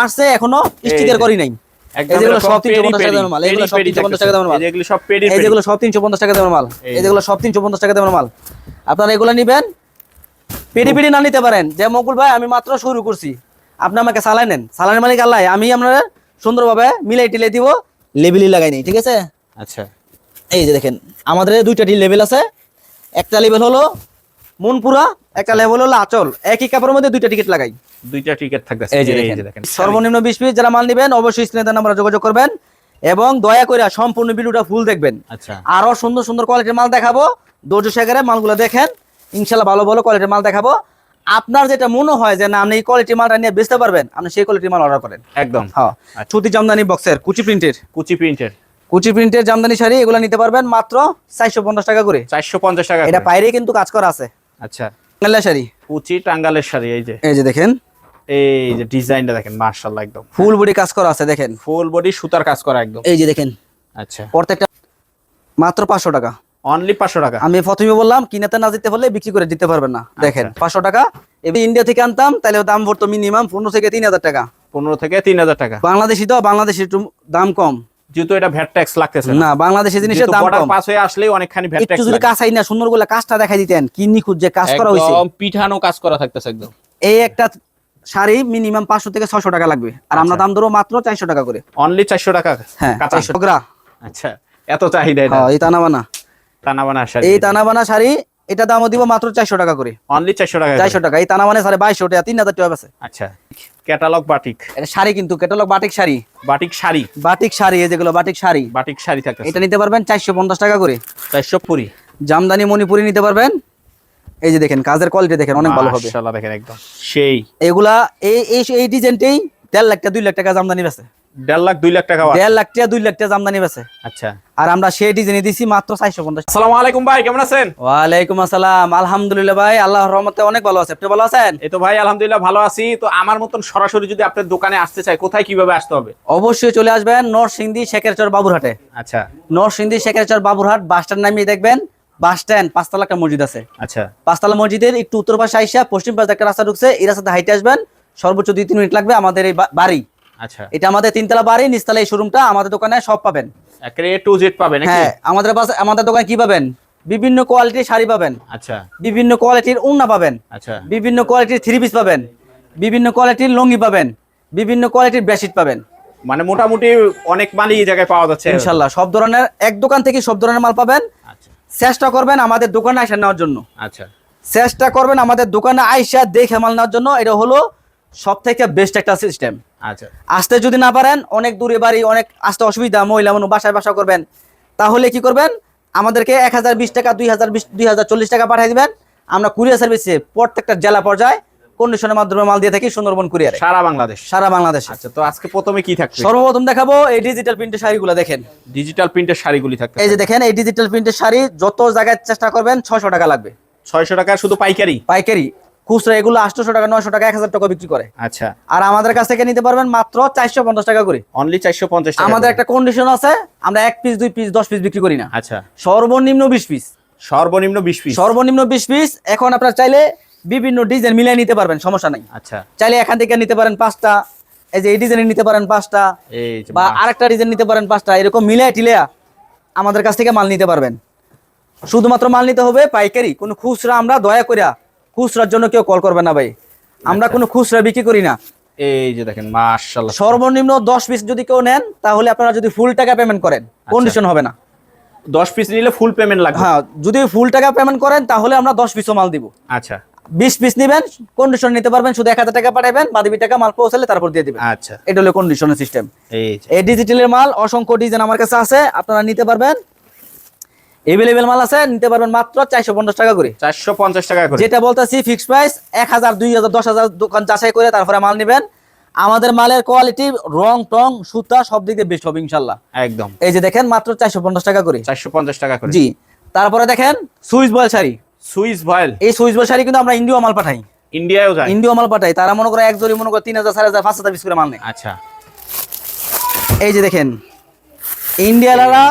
আসছে এখনো স্টিকার করি নাই। এগুলো সব 350 টাকা দামের মাল, এগুলো সব 350 টাকা দামের মাল, এগুলো সব পেডি, এই যেগুলো সব 350 টাকা দামের মাল, এই যেগুলো সব 350 টাকা দামের মাল। আপনারা এগুলো নেবেন, পেডি পেডি না নিতে পারেন। যে মকুল ভাই আমি মাত্র শুরু করছি, আপনি আমাকে চালাই নেন, চালানের মালিক আল্লাহ, আমি আপনারা সুন্দরভাবে মিলাই টিলে দিব, লেবেলই লাগাই নেই, ঠিক আছে? আচ্ছা, এই যে দেখেন আমাদের দুইটা লেভেল আছে, একটা লেভেল হলো মনপুরা, একটা লেভেল হলো আঁচল, একই কাপড়ের মধ্যে দুইটা টিকিট লাগাই, দুইটা টিকেট থাকতেছে। এই যে দেখেন সর্বনিম্ন 20 পিস যারা মাল নেবেন অবশ্যই স্ক্রিনে নাম্বারে যোগাযোগ করবেন এবং দয়া করে সম্পূর্ণ ভিডিওটা ফুল দেখবেন। আচ্ছা, আরো সুন্দর সুন্দর কোয়ালিটির মাল দেখাবো, ধৈর্য সহকারে মালগুলো দেখেন, ইনশাআল্লাহ ভালো ভালো কোয়ালিটির মাল দেখাবো। আপনার যেটা মনে হয় যে না আপনি এই কোয়ালিটির মালটা নিয়ে বেচতে পারবেন, আপনি সেই কোয়ালিটির মাল অর্ডার করেন। একদম। হ্যাঁ, সুতি জামদানি বক্সের কুচি প্রিন্টের, কুচি প্রিন্টের জামদানি শাড়ি এগুলো নিতে পারবেন মাত্র 450 টাকা করে। 450 টাকা, এটা বাইরে কিন্তু কাজ করা আছে। আচ্ছা, টাঙ্গাইলের শাড়ি, কুচি টাঙ্গালের শাড়ি, এই যে দেখেন, এই যে ডিজাইনটা দেখেন, মাশাআল্লাহ একদম ফুল বডি কাজ করা আছে, দেখেন ফুল বডি সুতার কাজ করা একদম, এই যে দেখেন। আচ্ছা, প্রত্যেকটা মাত্র 500 টাকা, অনলি 500 টাকা। আমি প্রথমে বললাম কিনাতে না দিতে পারলে বিক্রি করে দিতে পারবেন না, দেখেন 500 টাকা। এবার ইন্ডিয়া থেকে আনতাম তাহলে দাম পড়তো মিনিমাম 15 থেকে 3000 টাকা, 15 থেকে 3000 টাকা। বাংলাদেশি তো, বাংলাদেশি একটু দাম কম, যেহেতু এটা ভ্যাট ট্যাক্স লাগতেছে না, বাংলাদেশি জিনিসের দাম কম। পাস হয়ে আসলেই অনেকখানি ভ্যাট ট্যাক্স একটু যদি কাঁচাই না সুন্দর করে কাজটা দেখাই দিতেন, কি নিখুঁত যে কাজ করা হয়েছে, একদম পিঠানো কাজ করা থাকতেছে একদম। এই একটা শাড়ি মিনিমাম 500 থেকে 600 টাকা লাগবে, আর আমরা দাম ধরো মাত্র 400 টাকা করে, অনলি 400 টাকা। হ্যাঁ, 400 টাকা। আচ্ছা, এত চাহিদা এটা। এই তানাবানা, তানাবানা শাড়ি, এই তানাবানা শাড়ি এটা দামও দিব মাত্র 400 টাকা করে, অনলি 400 টাকা। 400 টাকা। এই তানাবানা শাড়ি 2200 টাকা, 3000 টাকা আছে। আচ্ছা, ক্যাটালগ বাটিক, এটা শাড়ি কিন্তু catalogue batik sari, batik sari, batik sari, এই যেগুলো বাটিক শাড়ি, বাটিক শাড়ি থাকতেছে। এটা নিতে পারবেন 450 টাকা করে। 450। জামদানি মণিপুরি নিতে পারবেন, এই যে দেখেন কাজের কোয়ালিটি দেখেন, অনেক ভালো হবে মাশাআল্লাহ, দেখেন একদম সেই। এগুলা এই ডিজাইনটাই 1.5 লাখ টাকা 2 লাখ টাকা জামদানি বেচে, 1.5 লাখ 2 লাখ টাকা, 1.5 লাখ টাকা 2 লাখ টাকা জামদানি বেচে। আচ্ছা, আর আমরা সেই ডিজাইনে দিছি মাত্র 450। আসসালামু আলাইকুম ভাই, কেমন আছেন? ওয়ালাইকুম আসসালাম, আলহামদুলিল্লাহ ভাই, আল্লাহর রহমতে অনেক ভালো আছে, আপনি ভালো আছেন? এই তো ভাই আলহামদুলিল্লাহ ভালো আছি। তো আমার মতন সরাসরি যদি আপনার দোকানে আসতে চাই, কোথায় কিভাবে আসতে হবে? অবশ্যই চলে আসবেন নরসিংদী শেখেরচর বাবুরহাটে। আচ্ছা, নরসিংদী শেখেরচর বাবুরহাট বাস স্ট্যান্ড নামিয়ে দেখবেন, বাস স্ট্যান্ড 5 তলা একটা মসজিদ আছে, আচ্ছা, 5 তলা মসজিদের একটু উত্তর পাশে আইসা পশ্চিম পাশে একটা রাস্তা ঢুকছে, এই রাস্তাতে হাইটে আসবেন, সর্বোচ্চ 2-3 মিনিট লাগবে। আমাদের এই বাড়ি, আচ্ছা, এটা আমাদের 3 তলা বাড়ি, নিচতলা এই শোরুমটা। আমাদের দোকানে সব পাবেন, একেবারে A to Z পাবেন নাকি? হ্যাঁ, আমাদের দোকানে কি পাবেন, বিভিন্ন কোয়ালিটির শাড়ি পাবেন, আচ্ছা, বিভিন্ন কোয়ালিটির ওড়না পাবেন, আচ্ছা, বিভিন্ন কোয়ালিটির 3 পিস পাবেন, বিভিন্ন কোয়ালিটির লুঙ্গি পাবেন, বিভিন্ন কোয়ালিটির বেডশিট পাবেন। মানে মোটামুটি অনেক মালই এই জায়গায় পাওয়া যাচ্ছে ইনশাআল্লাহ সব ধরনের, এক দোকান থেকে সব ধরনের মাল পাবেন। আচ্ছা, চেষ্টা করবেন আমাদের দোকানে আইসা নেওয়ার জন্য, আচ্ছা, চেষ্টা করবেন আমাদের দোকানে আইসা দেখে মাল নেওয়ার জন্য। এটা হলো সব থেকে বেস্ট একটা সিস্টেম। আচ্ছা, আসতে যদি না পারেন, অনেক দূরে বাড়ি, অনেক আসতে অসুবিধা, মহিলা মানুষ বাসায় বাসা করবেন, তাহলে কি করবেন, আমাদেরকে 1020 টাকা 2040 টাকা পাঠিয়ে দিবেন। আমরা কুরিয়ার সার্ভিসে প্রত্যেকটা জেলা পর্যায়ে কন্ডিশনের মাধ্যমে মাল দিয়ে থাকি, সুন্দরবন কুরিয়ারে, সারা বাংলাদেশ। সারা বাংলাদেশে। আচ্ছা, তো আজকে প্রথমে কি থাকছে? সর্বপ্রথম দেখাবো এই ডিজিটাল প্রিন্টের শাড়িগুলো, দেখেন ডিজিটাল প্রিন্টের শাড়িগুলি থাকছে। এই যে দেখেন, এই ডিজিটাল প্রিন্টের শাড়ি যত জায়গায় চেষ্টা করবেন 600 টাকা লাগবে, 600 টাকা শুধু পাইকারি? পাইকারি। খুচরা এগুলো 800 টাকা 900 টাকা 1000 টাকা বিক্রি করে। আচ্ছা, আর আমাদের কাছ থেকে নিতে পারবেন মাত্র 450 টাকা করে, অনলি 450 টাকা। আমাদের একটা কন্ডিশন আছে, আমরা 1 পিস 2 পিস 10 পিস বিক্রি করি না। আচ্ছা, সর্বনিম্ন 20 পিস, সর্বনিম্ন 20 পিস, সর্বনিম্ন 20 পিস। এখন আপনারা চাইলে বিভিন্ন ডিজাইন মিলিয়ে নিতে পারবেন, সমস্যা নাই। আচ্ছা, চাইলে এখান থেকে নিতে পারেন 5টা, এই যে এই ডিজাইন নিতে পারেন 5টা, এই যে বা আরেকটা ডিজাইন নিতে পারেন 5টা, এরকম মিলিয়ে টিলিয়া আমাদের কাছ থেকে মাল নিতে পারবেন। শুধুমাত্র মাল নিতে হবে পাইকারি, কোনো খুচরা আমরা দয়া করিয়া খুচরার জন্য কেউ কল করবেন না ভাই, আমরা কোনো খুচরা বিক্রি করি না। এই যে দেখেন মাশাআল্লাহ, সর্বনিম্ন 10 পিস যদি কেউ নেন, তাহলে আপনারা যদি ফুল টাকা পেমেন্ট করেন, কন্ডিশন হবে না। 10 পিস নিলে ফুল পেমেন্ট লাগবে? হ্যাঁ, যদি ফুল টাকা পেমেন্ট করেন তাহলে আমরা 10 পিসও মাল দিব। আচ্ছা, 20 পিস নেবেন, কন্ডিশন নিতে পারবেন, শুধু 1000 টাকা পাঠাবেন, বাকি টাকা মাল পৌঁছালে তারপর দিয়ে দিবেন। আচ্ছা, এটা হলো কন্ডিশনের সিস্টেম। এই যে এই ডিজিটালের মাল অসংখ্য ডিজাইন আমার কাছে আছে, আপনারা নিতে পারবেন, এভেলেবেল মাল আছে, নিতে পারবেন মাত্র 450 টাকা করে। 450 টাকা করে, যেটা বলতেছি ফিক্সড প্রাইস, 1000 2000 10000 দোকান যাচাই করে তারপরে মাল নেবেন। আমাদের মালের কোয়ালিটি, রং টং সুতা সব দিক দিয়ে বেস্ট হবে ইনশাআল্লাহ। একদম। এই যে দেখেন মাত্র 450 টাকা করে, 450 টাকা করে, জি। তারপরে দেখেন সুইস বয়েল শাড়ি, সুইস ভয়েল। এই সুইস বয়েল শাড়ি কিন্তু আমরা ইন্ডিয়া মাল পাঠাই, ইন্ডিয়ায়ও যায়? ইন্ডিয়া মাল পাঠাই। তারা মনে করে এক জোড়ি মনে করে 3000 4000 5000 পিস করে মাল নেয়। আচ্ছা, এই যে দেখেন ইন্ডিয়ালারা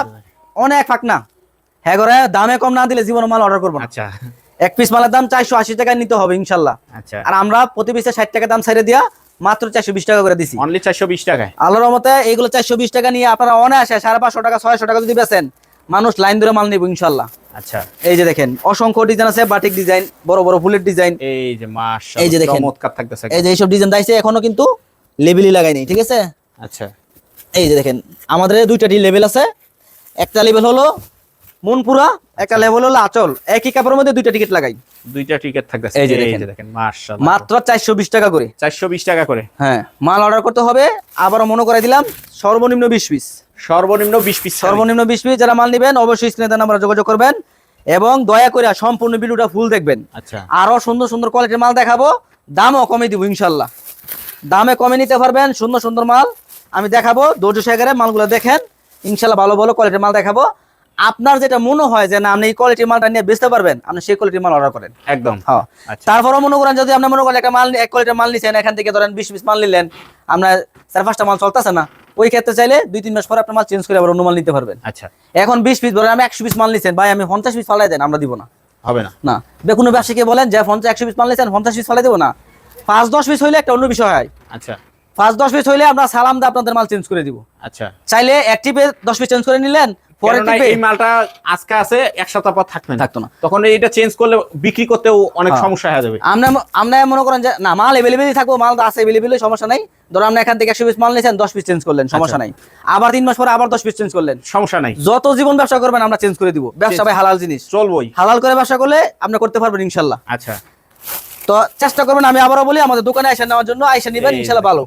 অনেক ফাঁকনা, হ্যাঁ করে দামে কম না দিলে জীবন মাল অর্ডার করবো না। আচ্ছা, এক পিস মালের দাম 480 টাকা নিতে হবে ইনশাল্লাহ। আচ্ছা, আর আমরা প্রতি পিসে 60 টাকা দাম ছেড়ে দিয়া মাত্র 420 টাকা করে দিছি। অনলি 420 টাকায়। আল্লাহর রহমতে এগুলো 420 টাকা নিয়ে আপনারা অনায়াসে 550 টাকা 600 টাকা যদি বেচেন, মানুষ লাইন ধরে মাল নিব ইনশাআল্লাহ। আচ্ছা, এই যে দেখেন অসংখ্য ডিজাইন আছে, বাটিক ডিজাইন, বড় বড় ফুলের ডিজাইন। এই যে মাশাআল্লাহ, এই যে দেখেন চমৎকার থাকতেছে। এই যে এইসব ডিজাইন দাইছে, এখনো কিন্তু লেবেলই লাগাইনি, ঠিক আছে। আচ্ছা, এই যে দেখেন আমাদের দুইটা লেভেল আছে, একটা লেভেল হলো মনপুরা, একটা লেভেল হলো আঁচল। একই কাপড়ের মধ্যে দুইটা টিকিট লাগাই, দুইটা টিকেট থাকতেছে। এই যে এই দেখেন। যে দেখেন মাশাআল্লাহ, মাত্র 420 টাকা করে। 420 টাকা করে। হ্যাঁ, মাল অর্ডার করতে হবে, আবারও মনে করে দিলাম সর্বনিম্ন 20 পিস। সর্বনিম্ন 20 পিস। সর্বনিম্ন 20 পিস যারা মাল নেবেন অবশ্যই স্ক্রিনে দেওয়া নাম্বারে যোগাযোগ করবেন এবং দয়া করে সম্পূর্ণ ভিডিওটা ফুল দেখবেন। আচ্ছা, আরো সুন্দর সুন্দর কোয়ালিটির মাল দেখাবো, দামও কমে দিব ইনশাল্লাহ। দামে কমে নিতে পারবেন, সুন্দর সুন্দর মাল আমি দেখাবো। ধৈর্য সহকারে মালগুলো দেখেন, ইনশাল্লাহ ভালো ভালো কোয়ালিটির মাল দেখাবো। আপনার যেটা মনে হয় যে না আপনি এই কোয়ালিটির মালটা নিয়ে বেচতে পারবেন, আপনি সেই কোয়ালিটির মাল অর্ডার করেন। একদম। হ্যাঁ, আচ্ছা, তারপরও মনে করেন যদি আপনি মনে করেন একটা মাল এক কোয়ালিটির মাল নিছেন, এখান থেকে ধরেন 20 পিস মাল নিলেন, আপনার 4-5টা মাল চলতেছে না, ওই ক্ষেত্রে চাইলে 2-3 মাস পরে আপনার মাল চেঞ্জ করে আবার অন্য মাল নিতে পারবেন। আচ্ছা, এখন 20 পিস ধরেন আমি 100 পিস মাল নিছেন, ভাই আমি 50 পিস ফালাই দেন, আমরা দিব না। হবে না। না, কোনো ব্যবসায়ীকে বলেন যে 100 পিস মাল নিছেন 50 পিস ফালাই দেবো না, 5-10 পিস হইলে একটা অন্য বিষয় হয়। আচ্ছা, 5-10 পিস হইলে আমরা সালাম দিয়ে আপনাদের মাল চেঞ্জ করে দিব। আচ্ছা, চাইলে এক টিপে 10 পিস চেঞ্জ করে নিলেন, পরে কেননা টিপে এই মালটা আজকে আছে, এক সপ্তাহ পর থাকবে না, থাকতো না। তখন এইটা চেঞ্জ করলে বিক্রি করতেও অনেক হ্যাঁ। সমস্যা হয়ে যাবে। আমরা মনে করেন যে না মাল এভেলেবেলই থাকবো, মাল আছে এভেলেবেলই, সমস্যা নাই। ধরো আপনি এখান থেকে 100 পিস মাল নিয়েছেন, 10 পিস চেঞ্জ করলেন, সমস্যা নাই। আবার 3 মাস পরে আবার 10 পিস চেঞ্জ করলেন, সমস্যা নাই। যত জীবন ব্যবসা করবেন আমরা চেঞ্জ করে দিব। ব্যবসা ভাই হালাল জিনিস, চলবই। হালাল করে ব্যবসা করলে আপনি করতে পারবেন ইনশাল্লাহ। আচ্ছা, তো চেষ্টা করবেন, আমি আবারও বলি আমাদের দোকানে এসে নেওয়ার জন্য, আইসা নিবেন ইনশাল্লাহ। ভালো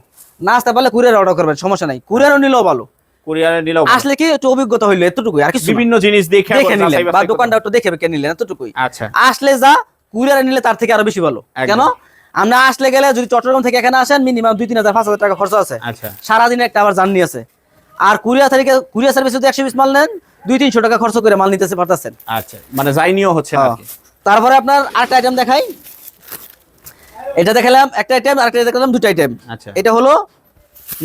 না আসতে পারলে কুরিয়ার অর্ডার করবেন, সমস্যা নাই, কুরিয়ারও নিলেও ভালো। কুরিয়ারে নিলেও ভালো। আসলে কি একটু অভিজ্ঞতা হইলো, এতটুকুই, আর কিছু না। বিভিন্ন জিনিস দেখে দেখে নিলেন যাচাই বা বাছাই দোকানটা করবেন। একটু দেখে কে নিলেন, এতটুকুই। আচ্ছা, আসলে যা কুরিয়ারে নিলে তার থেকে আরো বেশি ভালো। একদম। কেন আমরা আসলে গেলে যদি চট্টগ্রাম থেকে এখানে আসেন, মিনিমাম 2-3 হাজার 5 হাজার টাকা খরচ আছে, আচ্ছা, সারাদিনে একটা আবার জার্নি আছে। আর কুরিয়ার সার্ভিস যদি 100 পিস মাল নেন 200-300 টাকা খরচ করে মাল নিতেছে পারতেছেন। আচ্ছা, মানে যাইনিও হচ্ছে না আর কি। তারপরে আপনার আরেকটা আইটেম দেখাই, এটা দেখালাম একটা আইটেম, আরেকটা দেখালাম দুটো আইটেম। আচ্ছা, এটা হলো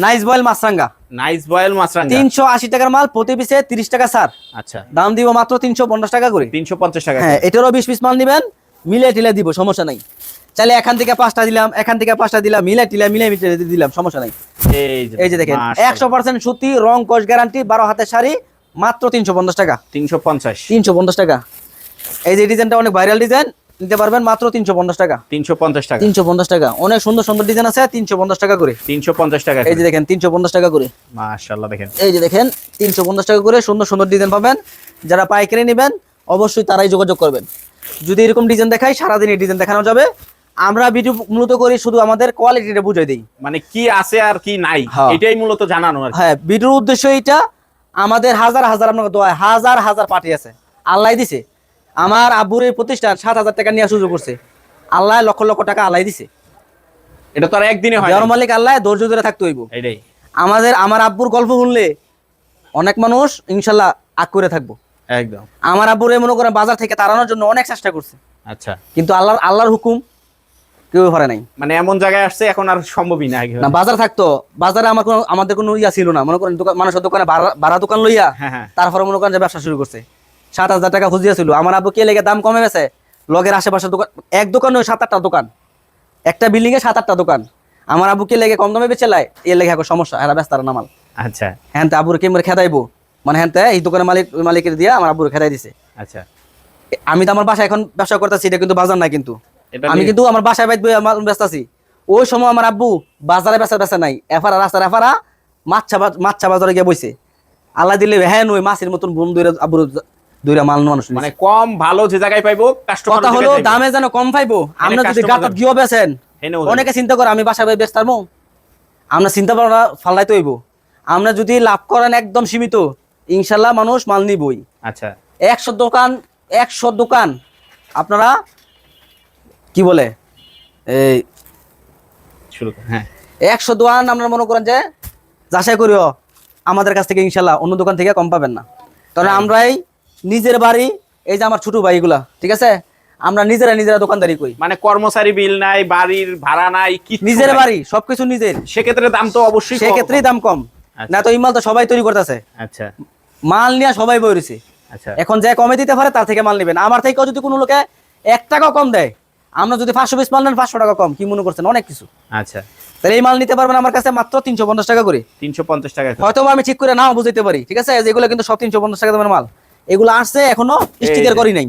নাইস বয়েল মাছরাঙ্গা, নাইস বয়েল মাছরাঙ্গা। 380 টাকার মাল, প্রতি পিসে 30 টাকা ছাড়, আচ্ছা, দাম দিব মাত্র 350 টাকা করে। 350 টাকা। হ্যাঁ, এটারও 20 পিস মাল নিবেন, মিলে টিলে দিব, সমস্যা নাই। চাইলে এখান থেকে 5টা দিলাম, এখান থেকে 5টা দিলাম, মিলে দিলাম, সমস্যা নাই। এই যে দেখেন 100% সুতি, রং কস গ্যারান্টি, 12 হাতের শাড়ি, মাত্র 350 টাকা। 350। 350 টাকা। এই যে ডিজাইনটা অনেক ভাইরাল ডিজাইন, নিতে পারবেন মাত্র 350 টাকা। 350 টাকা। 350 টাকা, অনেক সুন্দর সুন্দর ডিজাইন আছে, 350 টাকা করে। 350 টাকা। এই যে দেখেন 350 টাকা করে, মাশাআল্লাহ দেখেন। এই যে দেখেন 350 টাকা করে সুন্দর সুন্দর ডিজাইন পাবেন। যারা পাইকারি নেবেন অবশ্যই তারাই যোগাযোগ করবেন। যদি এরকম ডিজাইন দেখাই, সারাদিন এই ডিজাইন দেখানো যাবে। আমরা ভিডিও মূলত করি শুধু আমাদের কোয়ালিটিটা বুঝাই দিই, মানে কি আছে আর কি নাই, হ্যাঁ। এটাই মূলত জানানো আর কি। হ্যাঁ, ভিডিওর উদ্দেশ্য এইটা। আমাদের হাজার হাজার আপনাকে দোয়া, হাজার হাজার পার্টি আছে, আল্লাহ দিছে। আমার আব্বুর এই প্রতিষ্ঠান 7,000 টাকা নিয়ে শুরু করছে, আল্লাহ লক্ষ লক্ষ টাকা আল্লাহ দিছে। এটা তো আর একদিনে হয় দেওয়ার না। মালিক আল্লাহ, ধৈর্য ধরে থাকতে হইব। এটাই আমার আব্বুর গল্প শুনলে অনেক মানুষ ইনশাল্লাহ আগ করে থাকবো। একদম। আমার আব্বুর মনে করেন বাজার থেকে তাড়ানোর জন্য অনেক চেষ্টা করছে, আচ্ছা, কিন্তু আল্লাহর হুকুম কেউ পারে নাই। মানে এমন জায়গায় আসছে এখন আর সম্ভবই না। না, বাজার থাকতো, বাজারে আমাদের কোনো ইয়া ছিল না, মনে করেন মানুষের দোকানে ভাড়া দোকান লইয়া হ্যাঁ, হ্যাঁ। তারপরে মনে করেন যে ব্যবসা শুরু করছে। 7,000 টাকা খুঁজিয়া ছিল। আমার আব্বু কে লেগে দাম কমে গেছে, লগের আশেপাশে দোকান, এক দোকানে 7-8টা দোকান, একটা বিল্ডিং এ 7-8টা দোকান। আমার আব্বু কে লেগে কম দামে বেচে লাই, এর লেগে এখন সমস্যা, এরা ব্যস্ত না মাল। আচ্ছা, হ্যাঁ, আব্বুর কেমন খেদাইবো, মানে হ্যাঁ এই দোকানের মালিকের দিয়া আমার আব্বুর খেদাই দিছে। আচ্ছা। আমি তো আমার বাসায় এখন ব্যবসা করতেছি, এটা কিন্তু বাজার না, কিন্তু এটা আমি কিন্তু আমার বাসায় ব্যস্ত আছি। ওই সময় আমার আব্বু বাজারে বেচা নাই, এফারা রাস্তার এফারা মাচ্ছা বাজারে গিয়ে বইছে। আল্লাহ দিলে হ্যাঁ নই মাছের মতন বোম আব্বুর দুইরা মাল মানুষ, মানে কম ভালো যে জায়গায় পাইবো কাস্টমার। কথা হলো দামে যেন কম পাইবো। আমরা যদি গাঁত গিয়ে বেচেন, অনেকে চিন্তা করে আমি বাসায় বেচতে পারবো, আমরা চিন্তা ভাবনা ফাল্লাইতে হইব। আমরা যদি লাভ করেন একদম সীমিত, ইনশাল্লাহ মানুষ মাল নিবই। আচ্ছা, 100 দোকান আপনারা কি বলে এই শুরু হ্যাঁ 100 দোকান আমরা মনে করেন যে যাচাই করিও, আমাদের কাছ থেকে ইনশাল্লাহ অন্য দোকান থেকে কম পাবেন না। কারণ আমরাই নিজের বাড়ি, এই যে আমার ছোট ভাইগুলা, ঠিক আছে, আমরা নিজেরা দোকানদারি করি। মানে কর্মচারী বিল নাই, বাড়ির ভাড়া নাই, কি নিজের বাড়ি, সবকিছু নিজের, সেক্ষেত্রে দাম তো অবশ্যই সেক্ষেত্রেই দাম কম। না তো এই মাল তো সবাই তৈরি করতেছে, আচ্ছা, মাল নিয়ে সবাই বইরেছে। আচ্ছা, এখন যে কমে দিতে পারে তার থেকে মাল নেবেন। আমার থেকেও যদি কোনো লোকে 1 টাকাও কম দেয়, আমরা যদি 500 পিস মাল নেন 500 টাকা কম, কি মনে করছেন অনেক কিছু। আচ্ছা, তাহলে এই মাল নিতে পারবেন আমার কাছে মাত্র 350 টাকা করে। 350 টাকা করে। হয়তো আমি ঠিক করে নাও বুঝাইতে পারি, ঠিক আছে? যেগুলো কিন্তু সব 350 টাকা দামের মাল, এগুলো আসছে এখনো স্টিকার করি নাই।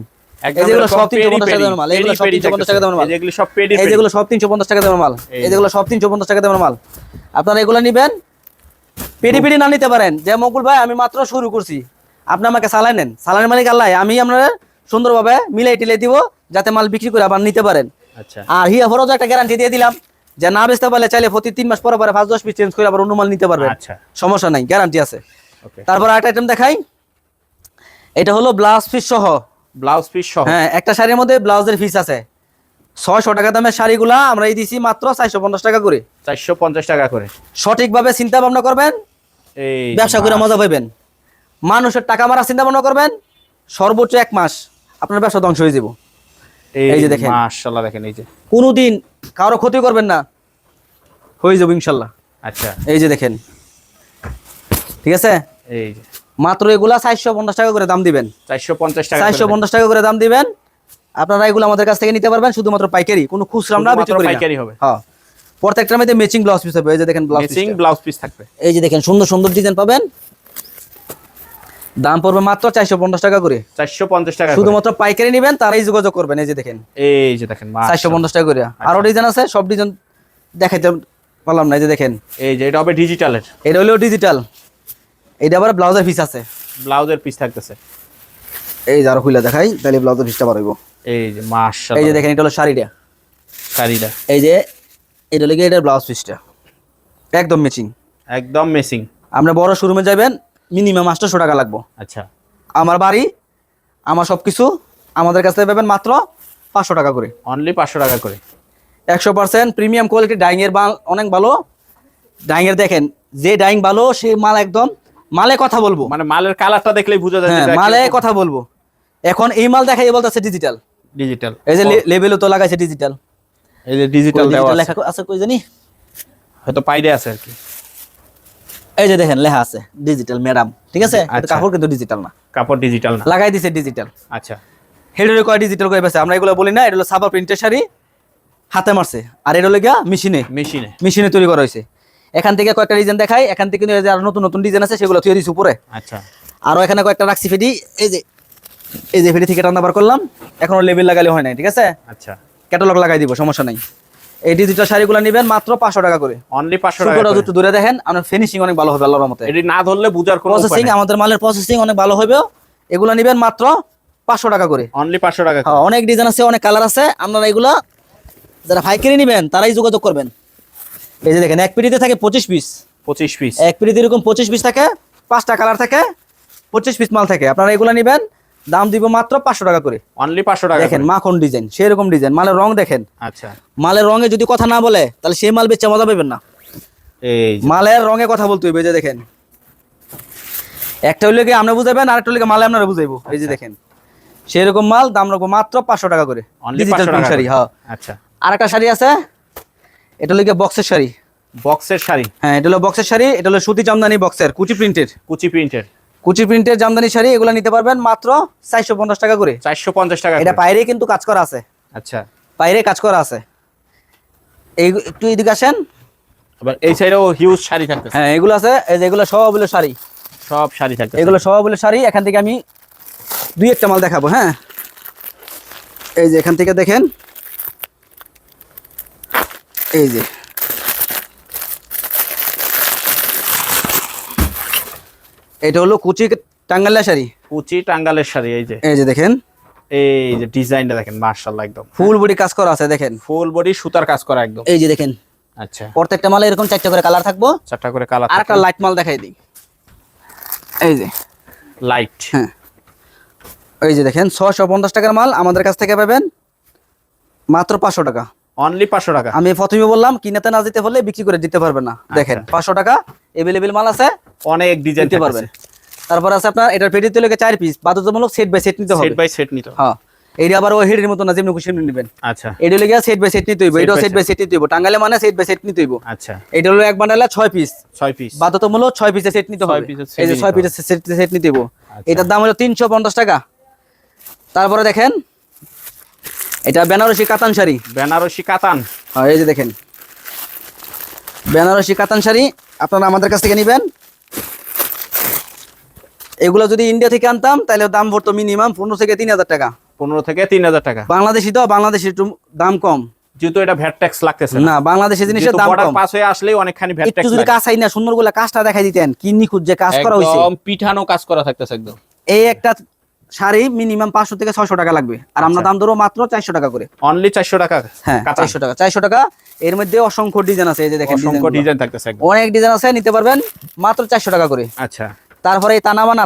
একদম যেগুলো সব পেরি 350 টাকা দামের মাল, এগুলো সব 350 টাকা দামের মাল, যেগুলো সব পেডি এই যেগুলো সব 350 টাকা দামের মাল, এই যেগুলো সব 350 টাকা দামের মাল। আপনারা এগুলো নিবেন, পেডি পেডি না নিতে পারেন যে মকুল ভাই আমি মাত্র শুরু করছি, আপনি আমাকে চালাই নেন। চালানের মালিক আল্লাহ, আমি আপনারা সুন্দরভাবে মিলাই টিলাই দিব যাতে মাল বিক্রি করে আবার নিতে পারেন। আচ্ছা, আর হিয়া ফরজ একটা গ্যারান্টি দিয়ে দিলাম যে না বেচতে পারলে চাইলে প্রতি 3 মাস পরে পরে 5-10 পিস চেঞ্জ করে আবার অন্য মাল নিতে পারবেন। আচ্ছা, সমস্যা নাই, গ্যারান্টি আছে। ওকে। তারপর আরেকটা আইটেম দেখাই, এটা হলো ব্লাউজ পিস সহ। ব্লাউজ পিস সহ। হ্যাঁ, একটা শাড়ির মধ্যে ব্লাউজের পিস আছে। 600 টাকা দামের শাড়িগুলা আমরা এই দিছি মাত্র 450 টাকা করে। 450 টাকা করে। সঠিকভাবে চিন্তা ভাবনা করবেন, এই ব্যবসা করে মজা পাইবেন। মানুষের টাকা মারা চিন্তা ভাবনা করবেন, সর্বোচ্চ 1 মাস আপনার ব্যবসা ধ্বংস হয়ে যাব। এই যে দেখেন, মাশাআল্লাহ, দেখেন এই যে কোনোদিন কারো ক্ষতি করবেন না, হয়ে যাবে ইনশাল্লাহ। আচ্ছা, এই যে দেখেন, ঠিক আছে? এই যে মাত্র এগুলা 450 টাকা করে দাম দিবেন। 450 টাকা করে। 450 টাকা করে দাম দিবেন। আপনারা এগুলো আমাদের কাছ থেকে নিতে পারবেন শুধুমাত্র পাইকারি, কোনো খুচরা আমরা বিক্রি করি না। পাইকারি হবে। হ্যাঁ, প্রত্যেকটার মধ্যে ম্যাচিং ব্লাউজ পিস হবে। এই যে দেখেন blouse piece, matching blouse piece থাকবে। এই যে দেখেন সুন্দর সুন্দর ডিজাইন পাবেন। দাম পড়বে মাত্র 450 টাকা করে। 450 টাকা। শুধুমাত্র পাইকারি নেবেন তারাই যোগাযোগ করবেন। এই যে দেখেন, এই যে দেখেন 450 টাকা করে। আরো ডিজাইন আছে, সব ডিজাইন দেখাইতে পারলাম না। এই যে দেখেন, এই যে এটা হবে ডিজিটালের। এটা হলো ডিজিটাল, এটা আবার ব্লাউজের পিস আছে। ব্লাউজের পিস থাকতেছে। এই যে আরো খুলে দেখাই, তাহলে ব্লাউজের পিসটা বাড়াইবো। এই যে মাশাআল্লাহ, এই যে দেখেন, এটা হলো শাড়িটা, শাড়িটা। এই যে এটা লাগে এটার ব্লাউজ পিসটা একদম ম্যাচিং, একদম মেসিং। আমরা বড় শোরুমে যাবেন মিনিমাম 800 টাকা লাগবে। আচ্ছা, আমার বাড়ি, আমার সবকিছু আমাদের কাছ থেকে পাবেন মাত্র 500 টাকা করে। অনলি 500 টাকা করে। 100% প্রিমিয়াম কোয়ালিটি ডাইং এর মাল, অনেক ভালো ডাইং এর। দেখেন যে ডাইং ভালো সেই মাল, একদম মালে কথা বলবো, মানে মালের কালারটা দেখলেই বোঝা যায় হ্যাঁ যে মালে কথা বলবো। এখন এই মাল দেখাই বলতেছে ডিজিটাল, ডিজিটাল। এই যে লেবেলও তো লাগাইছে ডিজিটাল। এই যে ডিজিটাল দেওয়া আছে। লেখা আছে কই জানি, হয়তো পাইরে আছে আর কি। এই যে দেখেন লেখা আছে ডিজিটাল ম্যাডাম, ঠিক আছে? এটা আচ্ছা। কাপড় কিন্তু ডিজিটাল না, কাপড় ডিজিটাল না। লাগাই দিছে ডিজিটাল। আচ্ছা, হেডের কয় ডিজিটাল করে বেছে, আমরা এগুলো বলি না। এটা হলো সাবা প্রিন্টের শাড়ি, হাতে মারছে। আর এটা হলো গিয়া মেশিনে, মেশিনে। মেশিনে তৈরি করা হয়েছে। এখান থেকে কয়েকটা ডিজাইন দেখাই, এখান থেকে কিন্তু এই যে আরো নতুন নতুন ডিজাইন আছে, সেগুলো তৈরি দিয়েছি উপরে। আচ্ছা, আরো এখানে কয়েকটা রাখছি ফেডি, এই যে ফেডি থেকে রান্না বার করলাম, এখনো লেবেল লাগালে হয় নাই, ঠিক আছে? আচ্ছা, ক্যাটালগ লাগাই দিব, সমস্যা নাই। এই ডিজিটাল শাড়িগুলো নেবেন মাত্র 500 টাকা করে। অনলি 500 টাকা শুকোটা করে। দুটো দূরে দেখেন, আপনার ফিনিশিং অনেক ভালো হবে আল্লাহর রহমতে। এটি না ধরলে বুঝার কোনো উপায় প্রসেসিং, নেই। আমাদের মালের প্রসেসিং অনেক ভালো হবে। এগুলো নেবেন মাত্র 500 টাকা করে। অনলি 500 টাকা করে। হ্যাঁ, অনেক ডিজাইন আছে, অনেক কালার আছে। আপনারা এগুলো যারা পাইকারি নেবেন তারাই যোগাযোগ করবেন। এই যে দেখেন, এক পিডিতে থাকে 25 পিস। 25 পিস। এক পিডিতে এরকম 25 পিস থাকে, 5টা কালার থাকে, 25 পিস মাল থাকে। আপনারা এগুলো নেবেন, দাম দিব মাত্র 500 টাকা করে। অনলি 500 টাকা দেখেন করে। মাখন ডিজাইন, সেরকম ডিজাইন। মালের রং দেখেন, আচ্ছা, মালের রঙে যদি কথা না বলে তাহলে সেই মাল বেচে মজা পাবেন না। এই যে মালের রঙে কথা বলতে হইবে। এই যে দেখেন, একটা হইলে কি আমরা বুঝাবেন, আরেকটা হইলে মালে আপনারা বুঝাইবো। এই যে দেখেন, সেরকম মাল, দাম রাখবো মাত্র 500 টাকা করে। অনলি ডিজিটাল 500 প্রিন্ট টাকা শাড়ি। করে। হ্যাঁ, আচ্ছা, আরেকটা শাড়ি আছে, এটা হলো বক্সের শাড়ি। বক্সের শাড়ি। হ্যাঁ, এটা হলো বক্সের শাড়ি, এটা হলো সুতি জামদানি বক্সের, কুচি প্রিন্টের। কুচি প্রিন্টের। কুচি প্রিন্টের জামদানি শাড়ি, এগুলো নিতে পারবেন মাত্র 450 টাকা করে। 450 টাকা এটা করে। বাইরে কিন্তু কাজ করা আছে, আচ্ছা, বাইরে কাজ করা আছে। এই একটু এদিকে আসেন। আবার এই সাইডেও হিউজ শাড়ি থাকতেছে। হ্যাঁ, এগুলো আছে, এই যে এগুলো সব হলো শাড়ি, সব শাড়ি থাকতেছে। এগুলো সব হলো শাড়ি। এখান থেকে আমি দুই একটা মাল দেখাবো। হ্যাঁ, এই যে এখান থেকে দেখেন, এই যে এটা হলো কুচি টাঙ্গাইলা শাড়ি, কুচি টাঙ্গালের শাড়ি। এই যে, এই যে দেখেন, এই যে ডিজাইনটা দেখেন, মাশাআল্লাহ, একদম ফুল বডি কাজ করা আছে। দেখেন ফুল বডি সুতার কাজ করা একদম। এই যে দেখেন, আচ্ছা, প্রত্যেকটা মালে এরকম 4টা করে কালার থাকবো। 4টা করে কালার। আর একটা লাইট মাল দেখাই দিই, এই যে লাইট। হ্যাঁ, এই যে দেখেন 650 টাকার মাল আমাদের কাছ থেকে পাবেন মাত্র 500 টাকা। অনলি 500 টাকা। আমি প্রথমে বললাম কিনাতে না দিতে হলে বিক্রি করে দিতে পারবেন না। দেখেন 500 টাকা এভেলেবেল মাল আছে, অনেক ডিজাইন দিতে পারবেন। তারপর আছে আপনার এটার পেটিতে লোকে 4 পিস, বাধ্যতামূলক সেট বাই সেট নিতে হবে। সেট বাই সেট নিতে হবে। হ্যাঁ, এইটা আবার ওই হেডের মতো না, যেমন খুশি নেবেন। আচ্ছা, এটা লোকে সেট বাই সেট নিতে হইব, এটাও সেট বাই সেট নিতে হইব। টাঙ্গাইলে মানে সেট বাই সেট নিতে হইব। আচ্ছা, এটা হলো এক বান্ডালে 6 পিস, 6 পিস। বাধ্যতামূলক 6 পিসের সেট নিতে হবে। 6 পিসের set এই যে নিতে 6 পিসের সেট নিতে হইব। আচ্ছা। এটার দাম হলো 350 টাকা। তারপরে দেখেন এটা বেনারসি কাতান শাড়ি। বেনারসি কাতান। এই যে দেখেন বেনারসি কাতান শাড়ি আপনারা আমাদের কাছ থেকে নেবেন। এগুলো যদি ইন্ডিয়া থেকে আনতাম তাহলে দাম পড়তো মিনিমাম 15 থেকে 3000 টাকা। 15 থেকে 3000 টাকা। বাংলাদেশি তো, বাংলাদেশি একটু দাম কম, যেহেতু এটা ভ্যাট ট্যাক্স লাগতেছে না বাংলাদেশি জিনিসের দাম বর্ডার কম। পাস হয়ে আসলেই অনেকখানি ভ্যাট একটু ট্যাক্স যদি লাগে। কাজ না সুন্দরগুলা কাজটা দেখাই দিতেন, কি নিখুঁত যে কাজ করা হয়েছে। একদম পিঠানো কাজ করা থাকতেছে একদম। এই একটা শাড়ি মিনিমাম 500 থেকে 600 টাকা লাগবে, আর আমরা দাম ধরো মাত্র 400 টাকা করে। অনলি 400 টাকা। হ্যাঁ, কাতান। 400 টাকা। এর মধ্যে অসংখ্য ডিজাইন আছে, এই যে দেখেন অসংখ্য ডিজাইনগুলো। ডিজাইন থাকতেছে একদম। অনেক ডিজাইন আছে, নিতে পারবেন মাত্র 400 টাকা করে। আচ্ছা তারপরে এই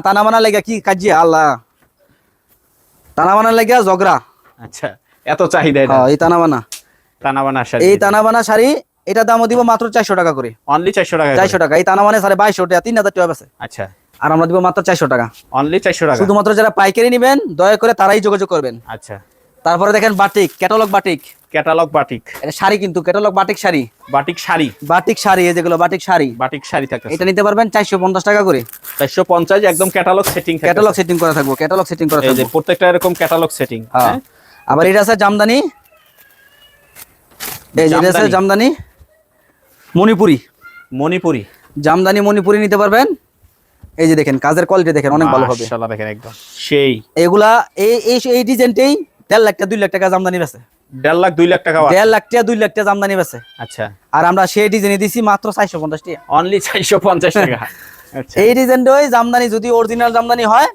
তানাবানা লেগে কি কাজিয়া আল্লাহ, তানাবানা লেগে ঝগড়া। আচ্ছা, এত চাহিদা এটা। এই তানাবানা তানাবানা শাড়ি। এই তানাবানা শাড়ি এটা দামও দিব মাত্র 400 টাকা করে। অনলি 400 টাকা। 400 টাকা। এই তানাবানা 2250 টাকা, 3000 টাকা আছে, আচ্ছা, আর আমরা দিব মাত্র 400 টাকা। অনলি 400 টাকা। শুধুমাত্র যারা পাইকারি নেবেন দয়া করে তারাই যোগাযোগ করবেন। আচ্ছা, তারপরে দেখেন batik, catalogue batik. Catalogue batik. এটা শাড়ি কিন্তু catalogue batik sari. Batik sari. Batik sari, এই যেগুলো বাটিক শাড়ি। বাটিক শাড়ি থাকতেছে। এটা নিতে পারবেন 450 টাকা করে। 450 একদম ক্যাটালগ সেটিং থাকতেছে। ক্যাটালগ সেটিং করা থাকবো, ক্যাটালগ সেটিং করা এই যে থাকবো। প্রত্যেকটা এরকম ক্যাটালগ সেটিং। হ্যাঁ। আবার এটা আছে জামদানি, এই যে এটা আছে জামদানি মণিপুরি। মণিপুরি। জামদানি মণিপুরি নিতে পারবেন। এই যে দেখেন কাজের কোয়ালিটি দেখেন, অনেক ভালো হবে। মাশাআল্লাহ, দেখেন একদম সেই। এগুলা এই এই এই ডিজাইনটাই 1.5 লাখ টাকা 2 লাখ টাকা জামদানি বেচে। 1.5 লাখ 2 লাখ টাকা। 1.5 লাখ টাকা 2 লাখ টাকা জামদানি বেচে। আচ্ছা, আর আমরা সেই ডিজাইনে দিছি মাত্র 450 টাকা। অনলি 450 টাকা। আচ্ছা, এই ডিজাইনটাই জামদানি যদি অরিজিনাল জামদানি হয়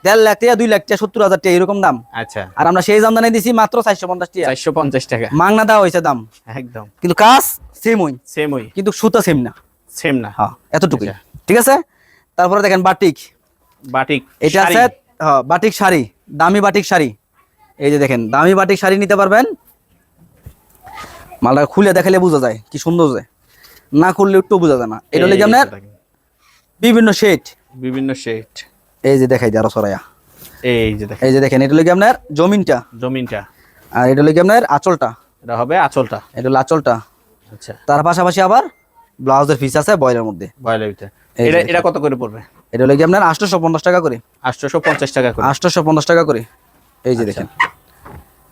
1.5 লাখ টাকা 2 লাখ টাকা 70,000 টাকা এরকম দাম। আচ্ছা, আর আমরা সেই জামদানি দিছি মাত্র 450 টাকা। 450 টাকা। মাংনা দেওয়া হয়েছে দাম, একদম কিন্তু কাজ সেম ওই, সেম ওই, কিন্তু সুতা সেম না। সেম না। হ্যাঁ, এতটুকুই। আচ্ছা। ঠিক আছে। তারপরে দেখেন বাটিক। বাটিক এটা শাড়ি। আছে বাটিক শাড়ি, দামি বাটিক শাড়ি। এই যে দেখেন দামি বাটিক শাড়ি নিতে পারবেন। মালটা খুলে দেখালে বোঝা যায় কি সুন্দর যায়, না খুললে একটু বোঝা যায় না। এটা হলো কি আপনার বিভিন্ন শেড। বিভিন্ন শেড। এই যে দেখাই দিই আরো সরাইয়া। এই যে দেখেন, এই যে দেখেন এটা হলো কি আপনার জমিনটা, জমিনটা। আর এটা হলো কি আপনার আঁচলটা। এটা হবে আঁচলটা। এটা হলো আঁচলটা। আচ্ছা, তার পাশাপাশি আবার ব্লাউজের পিস আছে বয়েলের মধ্যে। বয়লের ভিতরে। এই যে এটা দেখেন। এটা কত করে পড়বে? এটা হলো কি আপনার 850 টাকা করে। 850 টাকা করে। 850 টাকা করে। এই যে দেখেন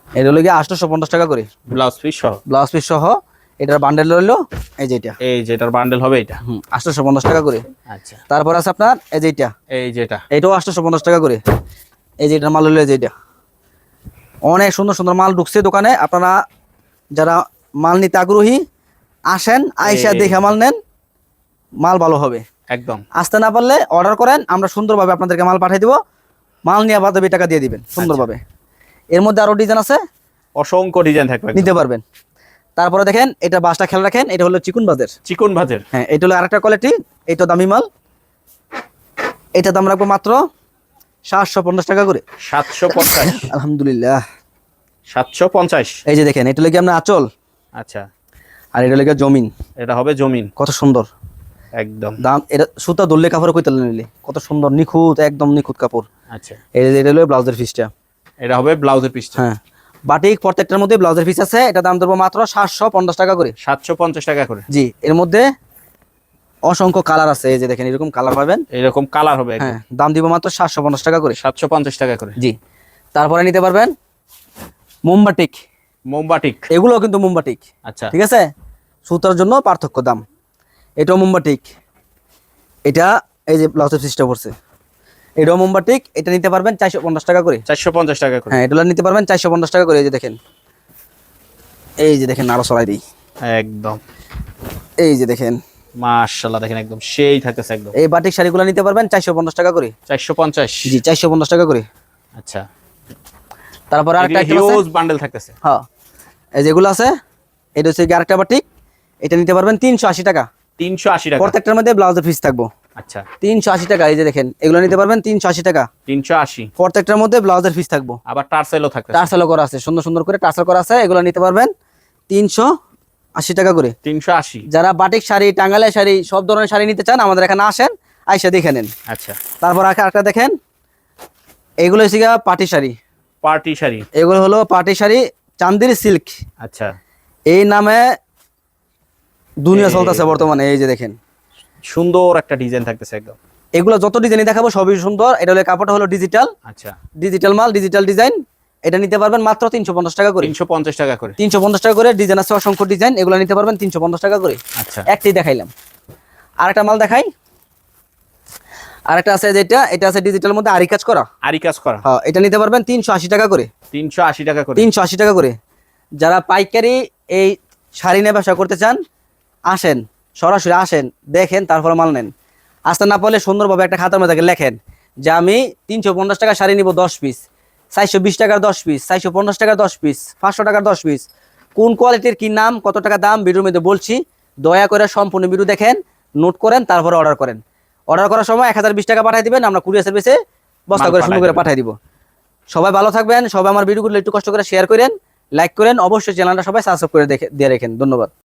এটা হলো কি 850 টাকা করে, ব্লাউজ পিস সহ। ব্লাউজ পিস সহ। এটার বান্ডেল রইলো এই যে এটা। এই যেটার বান্ডেল হবে এটা। 850 টাকা করে। আচ্ছা, তারপর আছে আপনার এই যে এটা, এই যেটা। এটাও 850 টাকা করে। এই যে এটার মাল হলো এই যে এটা। অনেক সুন্দর সুন্দর মাল ঢুকছে দোকানে, আপনারা যারা মাল নিতে আগ্রহী আসেন, আইসা দেখে মাল নেন, মাল ভালো হবে। একদম আসতে না পারলে অর্ডার করেন, আমরা সুন্দরভাবে আপনাদেরকে মাল পাঠিয়ে দিব। মাল নিয়ে বাদে টাকা দিয়ে দিবেন সুন্দরভাবে। এর মধ্যে আরো ডিজাইন আছে, অসংখ্য ডিজাইন থাকবে একদম। নিতে পারবেন। তারপরে দেখেন এটা বাসটা খেয়াল রাখেন, এটা হলো চিকুন বাজের। চিকন ভাজের। হ্যাঁ, এটা হলো আরেকটা কোয়ালিটি, এটা দামি মাল। এটা দাম রাখবো মাত্র 750 টাকা করে। 750। আলহামদুলিল্লাহ। 750। এই যে দেখেন এটা হলো কি আপনার আঁচল, আচ্ছা, আর এটা হলো কি জমিন। এটা হবে জমিন। কত সুন্দর একদম। দাম। এটা সুতা ধরলে কাপড় কইতে নিলে কত সুন্দর নিখুঁত, একদম নিখুঁত কাপড়। আচ্ছা, এটা হলো ব্লাউজের পিসটা। এটা হবে ব্লাউজের পিসটা। হ্যাঁ, বাটিক প্রত্যেকটার মধ্যে ব্লাউজের পিস আছে। এটা দাম ধরবো মাত্র 750 টাকা করে। 750 টাকা করে। জি, এর মধ্যে অসংখ্য কালার আছে। এই যে দেখেন এরকম কালার পাবেন। এরকম কালার হবে একদম। হ্যাঁ, দাম দিব মাত্র 750 টাকা করে। 750 টাকা করে। জি। তারপরে নিতে পারবেন মোমবাটিক। মোমবাটিক। এগুলো কিন্তু মোমবাটিক। আচ্ছা, ঠিক আছে, সুতার জন্য পার্থক্য দাম। এটাও মোমবাটিক। এটা এই যে ব্লাউজের পিসটা পড়ছে, এটাও মোমবাটিক। এটা নিতে পারবেন 450 টাকা করে। 450 টাকা করে। হ্যাঁ, এটা নিতে পারবেন 450 টাকা করে। এই যে দেখেন, এই যে দেখেন আরো সরাই দিই। একদম এই যে দেখেন মাশাআল্লাহ, দেখেন একদম সেই থাকতেছে একদম। এই বাটিক শাড়িগুলো নিতে পারবেন 450 টাকা করে। 450। জি, 450 টাকা করে। আচ্ছা, তারপর আরেকটা আইটেম আছে। হিউজ বান্ডেল থাকতেছে। হ্যাঁ, এই যেগুলো আছে, এটা হচ্ছে কি আরেকটা বাটিক। এটা নিতে পারবেন 380 টাকা। 380 টাকা। প্রত্যেকটার মধ্যে ব্লাউজের পিস থাকবো। আচ্ছা, 380 টাকা। এই যে দেখেন এগুলো নিতে পারবেন 380 টাকা। 380। প্রত্যেকটার মধ্যে ব্লাউজের পিস থাকবো। আবার টার্সেলও থাকতেছে। টার্সেল করা আছে, সুন্দর সুন্দর করে টার্সেল করা আছে। এগুলো নিতে পারবেন 380 টাকা করে। 380। যারা বাটিক শাড়ি, টাঙ্গাইলের শাড়ি, সব ধরনের শাড়ি নিতে চান আমাদের এখানে আসেন, আইসা দেখে নেন। আচ্ছা, তারপর আরেকটা দেখেন, এগুলো হচ্ছে গিয়ে পাটি শাড়ি। পার্টি শাড়ি। এগুলো হলো পাটি শাড়ি, চান্দির সিল্ক আচ্ছা, এই নামে দুনিয়া চলতেছে বর্তমানে। এই যে দেখেন সুন্দর একটা ডিজাইন থাকতেছে একদম। এগুলো যত ডিজাইন দেখাবো সবই সুন্দর। এটা হলো কাপড়টা হলো ডিজিটাল, আচ্ছা, ডিজিটাল মাল, ডিজিটাল ডিজাইন। এটা নিতে পারবেন মাত্র 350 টাকা করে। 350 টাকা করে। 350 টাকা করে, ডিজাইন আছে অসংখ্য ডিজাইন, এগুলো নিতে পারবেন 350 টাকা করে। আচ্ছা, একটাই দেখাইলাম, আরেকটা মাল দেখাই। আরেকটা আছে যেটা, এটা আছে ডিজিটালের মধ্যে আরি কাজ করা। আরি কাজ করা। হ্যাঁ, এটা নিতে পারবেন 380 টাকা করে। 380 টাকা করে। 380 টাকা করে। যারা পাইকারি এই শাড়ি নিয়ে ব্যবসা করতে চান, আসেন, সরাসরি আসেন, দেখেন, তারপরে মাল নেন। আসতে না পারলে সুন্দরভাবে একটা খাতার মধ্যে লেখেন যে আমি 350 টাকা শাড়ি নিব 10 পিস, 420 টাকার 10 পিস, 450 টাকার 10 পিস, 500 টাকার 10 পিস, কোন কোয়ালিটির কি নাম, কত টাকা দাম ভিডিওর মধ্যে বলছি। দয়া করে সম্পূর্ণ ভিডিও দেখেন, নোট করেন, তারপরে অর্ডার করেন। অর্ডার করার সময় 1020 টাকা পাঠিয়ে দিবেন, আমরা কুরিয়ার সার্ভিসে বস্তা করে সুন্দর করে পাঠিয়ে দিব। সবাই ভালো থাকবেন, সবাই আমার ভিডিওগুলো একটু কষ্ট করে শেয়ার করেন, লাইক করেন, অবশ্যই চ্যানেলটা সবাই সাবস্ক্রাইব করে দিয়ে রাখেন। ধন্যবাদ।